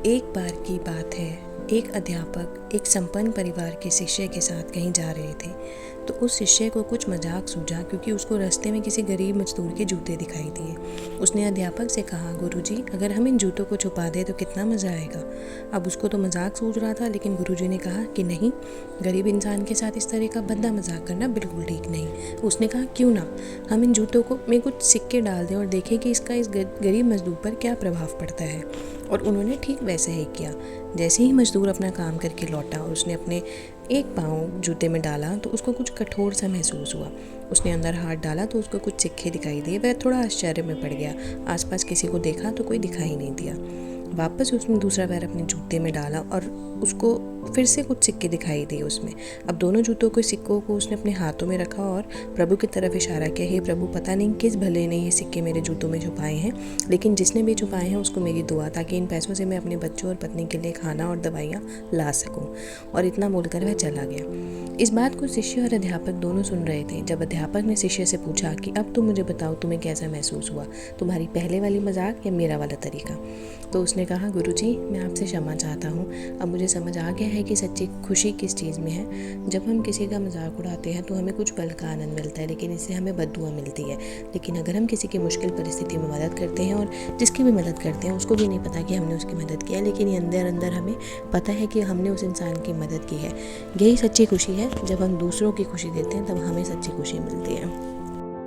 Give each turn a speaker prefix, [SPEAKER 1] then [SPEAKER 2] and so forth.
[SPEAKER 1] एक बार की बात है, एक अध्यापक एक संपन्न परिवार के शिष्य के साथ कहीं जा रहे थे। तो उस शिष्य को कुछ मजाक सूझा क्योंकि उसको रास्ते में किसी गरीब मजदूर के जूते दिखाई दिए। उसने अध्यापक से कहा, गुरुजी, अगर हम इन जूतों को छुपा दें तो कितना मज़ा आएगा। अब उसको तो मजाक सूझ रहा था, लेकिन गुरुजी ने कहा कि नहीं, गरीब इंसान के साथ इस तरह का भद्दा मजाक करना बिल्कुल ठीक नहीं। उसने कहा, क्यों ना हम इन जूतों को में कुछ सिक्के डाल दें और देखें कि इसका इस गरीब मजदूर पर क्या प्रभाव पड़ता है। और उन्होंने ठीक वैसे ही किया। जैसे ही मजदूर अपना काम करके लौटा और उसने अपने एक पाँव जूते में डाला तो उसको कुछ कठोर सा महसूस हुआ। उसने अंदर हाथ डाला तो उसको कुछ सिक्के दिखाई दिए। वह थोड़ा आश्चर्य में पड़ गया। आसपास किसी को देखा तो कोई दिखाई नहीं दिया। वापस उसने दूसरा पैर अपने जूते में डाला और उसको फिर से कुछ सिक्के दिखाई दिए उसमें। अब दोनों जूतों के सिक्कों को उसने अपने हाथों में रखा और प्रभु की तरफ इशारा किया, हे प्रभु, पता नहीं किस भले ने ये सिक्के मेरे जूतों में छुपाए हैं, लेकिन जिसने भी छुपाए हैं उसको मेरी दुआ, ताकि इन पैसों से मैं अपने बच्चों और पत्नी के लिए खाना और दवाइयाँ ला सकूँ। और इतना बोलकर वह चला गया। इस बात को शिष्य और अध्यापक दोनों सुन रहे थे। जब अध्यापक ने शिष्य से पूछा कि अब तुम मुझे बताओ, तुम्हें कैसा महसूस हुआ, तुम्हारी पहले वाली मजाक या मेरा वाला तरीका। तो उसने कहा, गुरुजी, मैं आपसे क्षमा चाहता हूँ। अब मुझे समझ आ गया है कि सच्ची खुशी किस चीज़ में है। जब हम किसी का मजाक उड़ाते हैं तो हमें कुछ पल का आनंद मिलता है, लेकिन इससे हमें बद्दुआ मिलती है। लेकिन अगर हम किसी की मुश्किल परिस्थिति में मदद करते हैं, और जिसकी भी मदद करते हैं उसको भी नहीं पता कि हमने उसकी मदद किया, लेकिन अंदर अंदर हमें पता है कि हमने उस इंसान की मदद की है। यही सच्ची खुशी है। जब हम दूसरों की खुशी देते हैं तब हमें सच्ची खुशी मिलती है।